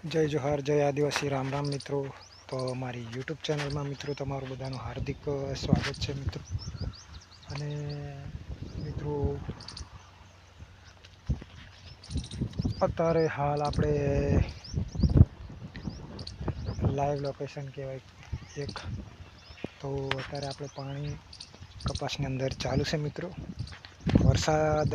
जय जोहार जय आदिवासी राम राम मित्रों। तो हमारी यूट्यूब चैनल में मित्रों तमाરું બધાનું હાર્દિક સ્વાગત છે મિત્રો। અને મિત્રો અત્યારે હાલ આપણે લાઈવ લોકેશન કહેવાય એક, તો અત્યારે આપણે પાણી કપાસની અંદર ચાલુ છે મિત્રો। વરસાદ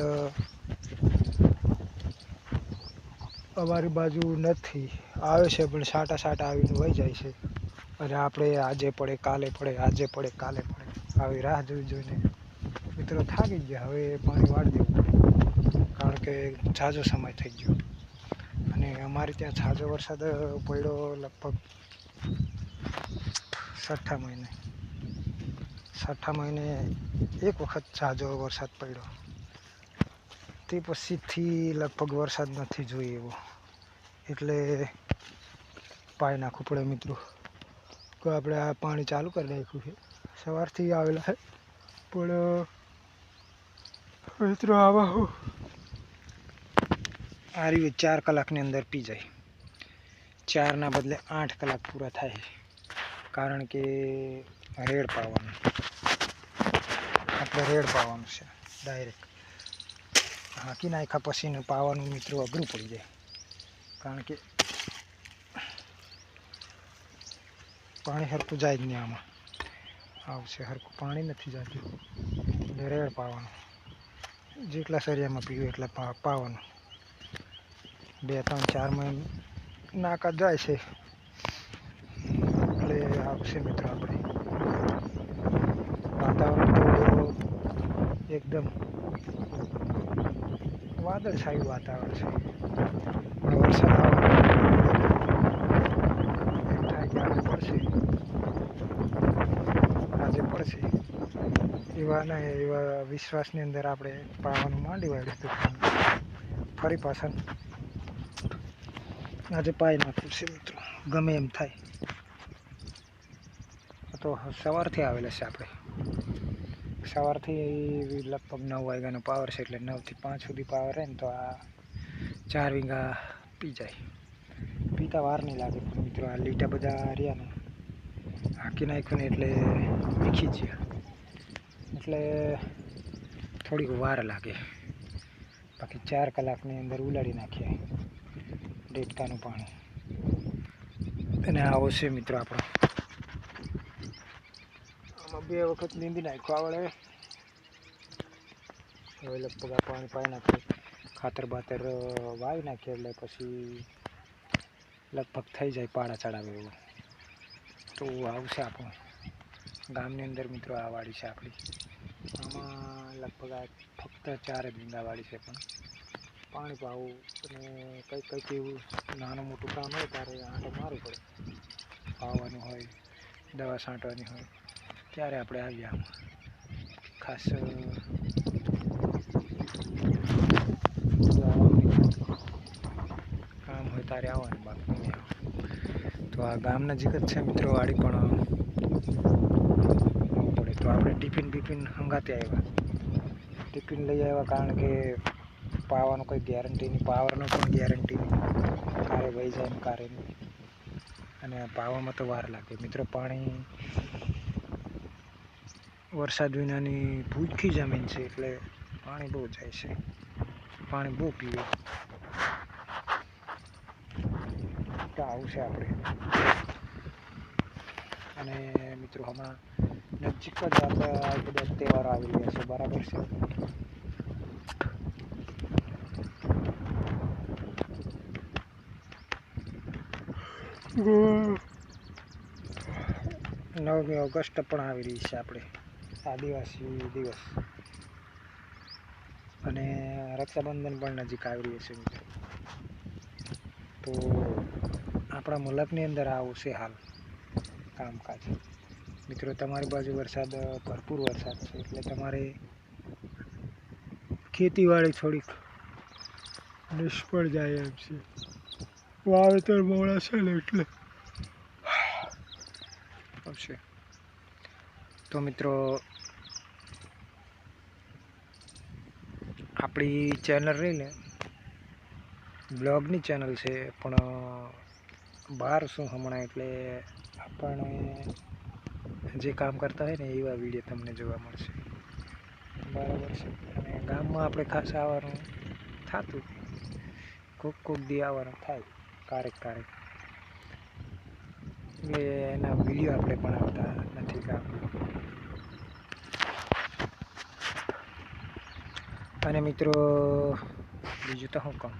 અમારી બાજુ નથી, આવે છે પણ છાંટા છાંટા આવીને વહી જાય છે। અને આપણે આજે પડે કાલે પડે, આજે પડે કાલે પડે, આવી રાહ જોઈ જોઈને મિત્રો થાકી ગયા। હવે પાણી વાળી દેવું પડે, કારણ કે ઝાઝો સમય થઈ ગયો। અને અમારે ત્યાં ઝાઝો વરસાદ પડ્યો લગભગ છઠ્ઠા મહિને એક વખત ઝાઝો વરસાદ પડ્યો, તે પછીથી લગભગ વરસાદ નથી જોઈએ એવો। એટલે પાઈ નાખવું પડે મિત્રો। તો આપણે આ પાણી ચાલુ કરી નાખ્યું છે, સવારથી આવેલા છે પણ મિત્રો આવા હું આ રહ્યું 4 કલાકની અંદર પી જાય। 4ના બદલે 8 કલાક પૂરા થાય, કારણ કે રેડ પાવાનું, આપણે રેડ પાવાનું છે ડાયરેક્ટ। હાંકી નાખ્યા પછી પાવાનું મિત્રો અઘરું પડી જાય, કારણ કે પાણી હરખું જાય જ નહીં। આમાં આવશે હરખું પાણી નથી જતું, એટલે રેડ પાવાનું, જેટલા સરિયામાં પીવું એટલા પાવાનું। 2 3 4 મહિને નાકા જાય છે એટલે આવશે મિત્રો। આપણે વાતાવરણ તો એકદમ વાદળછાયું વાતાવરણ છે, પણ વરસાદ આવવાનો એમ થાય કે આજે પડશે એવા વિશ્વાસની અંદર આપણે પાવાનું માંડી વાળ્યું હતું, ફરી પાછા આજે પાઈ નાખવું છે મિત્રો, ગમે એમ થાય। તો સવારથી આવેલા છે આપણે, સવારથી લગભગ 9 વાગ્યાનો પાવર છે, એટલે 9 થી 5 સુધી પાવર રહે ને તો આ 4 વીઘા પી જાય। પીતા વાર નહીં લાગે, પણ મિત્રો આ લીટા બધા રહ્યા ને હાંકી નાખ્યું ને એટલે વીખી ગયા, એટલે થોડીક વાર લાગે। બાકી 4 કલાકની અંદર ઉલાડી નાખીએ ડેટકાનું પાણી। અને આવો છે મિત્રો આપણો, આમાં 2 વખત નીંદી નાખ્યો આવડે। હવે લગભગ આ પાણી પાઈ નાખીએ, ખાતર બાતર વાવી નાખીએ એટલે પછી લગભગ થઈ જાય પાડા ચડાવે એવું। તો આવશે આપણું ગામની અંદર મિત્રો આ વાડી છે આપણી, આમાં લગભગ આ ફક્ત 4 જ વીઘા વાડી છે, પણ પાણી પાવું અને કંઈક એવું નાનું મોટું કામ હોય ત્યારે આંટો મારવું પડે, પાવાનું હોય, દવા છાંટવાની હોય, ત્યારે આપણે આવીએ આમાં। ખાસ કામ હોય ત્યારે આવવાનું, બાકી નહીં આવવાનું। તો આ ગામ નજીક જ છે મિત્રો વાડી, પણ પડે તો આપણે ટિફિન હંગાતે આવ્યા, ટિફિન લઈ આવ્યા, કારણ કે પાવાનું કોઈ ગેરંટી નહીં, પાવરનો પણ ગેરંટી નહીં, કારે વહી જાય ને કારે નહીં। અને પાવામાં તો વાર લાગે મિત્રો। પાણી વરસાદ વિનાની ભૂખી જમીન છે, એટલે પાણી બહુ જાય છે, પાણી બહુ પીવે। તો આવું છે આપણે। અને મિત્રો હમણાં નજીક જ આપણે આ બધા તહેવારો આવી રહ્યા છે, બરાબર છે। નવમી ઓગસ્ટ પણ આવી રહી છે આપણે, આદિવાસી દિવસ, અને રક્ષાબંધન પણ નજીક આવી રહી છે મિત્રો। તો આપણા મુલકની અંદર આવું છે હાલ કામકાજ મિત્રો। તમારી બાજુ વરસાદ ભરપૂર વરસાદ છે, એટલે તમારે ખેતીવાડી થોડીક નિષ્ફળ જાય એમ છે, વાવેતર મોડા છે ને એટલે આવશે। તો મિત્રો આપણી ચેનલ રહી ને બ્લોગની ચેનલ છે, પણ બહાર શું હમણાં એટલે આપણે જે કામ કરતા હોય ને એવા વિડીયો તમને જોવા મળશે, બરાબર છે. અને ગામમાં આપણે ખાસ આવવાનું થતું, કોક દી આવવાનું થાય ક્યારેક, એટલે એના વિડીયો આપણે બનાવતા નથી ગામમાં. અને મિત્રો બીજું તો શું કહું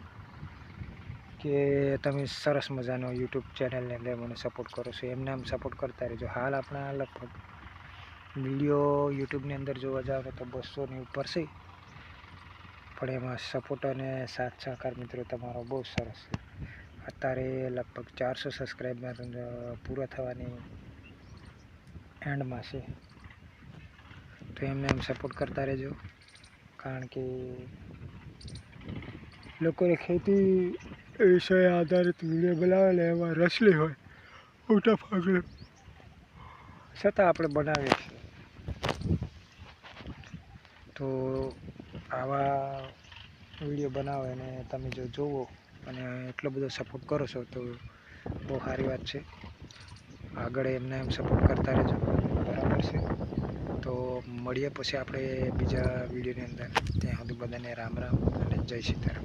કે તમે સરસ મજાનો યુટ્યુબ ચેનલને અંદર મને સપોર્ટ કરો છો, એમને આમ સપોર્ટ કરતા રહેજો. હાલ આપણા લગભગ વિડીયો યુટ્યુબની અંદર જોવા જાવ ને તો 200ની ઉપર છે, પણ એમાં સપોર્ટ અને સાથ સહકાર મિત્રો તમારો બહુ સરસ છે. અત્યારે લગભગ 400 સબસ્ક્રાઈબર પૂરા થવાની એન્ડમાં છે, તો એમને આમ સપોર્ટ કરતા રહેજો. કારણ કે લોકોને ખેતી વિષય આધારિત વિડીયો બનાવે ને એમાં રસલી હોય મોટા ભાગે, છતાં આપણે બનાવીએ છીએ. તો આવા વિડીયો બનાવે અને તમે જો જોવો અને એટલો બધો સપોર્ટ કરો છો તો બહુ સારી વાત છે. આગળ એમને એમ સપોર્ટ કરતા રહેજો, બરાબર છે. તો મળીએ પછી આપણે બીજા વિડીયોની અંદર. ત્યાં સુધી બધાને રામ રામ અને જય સીતારામ.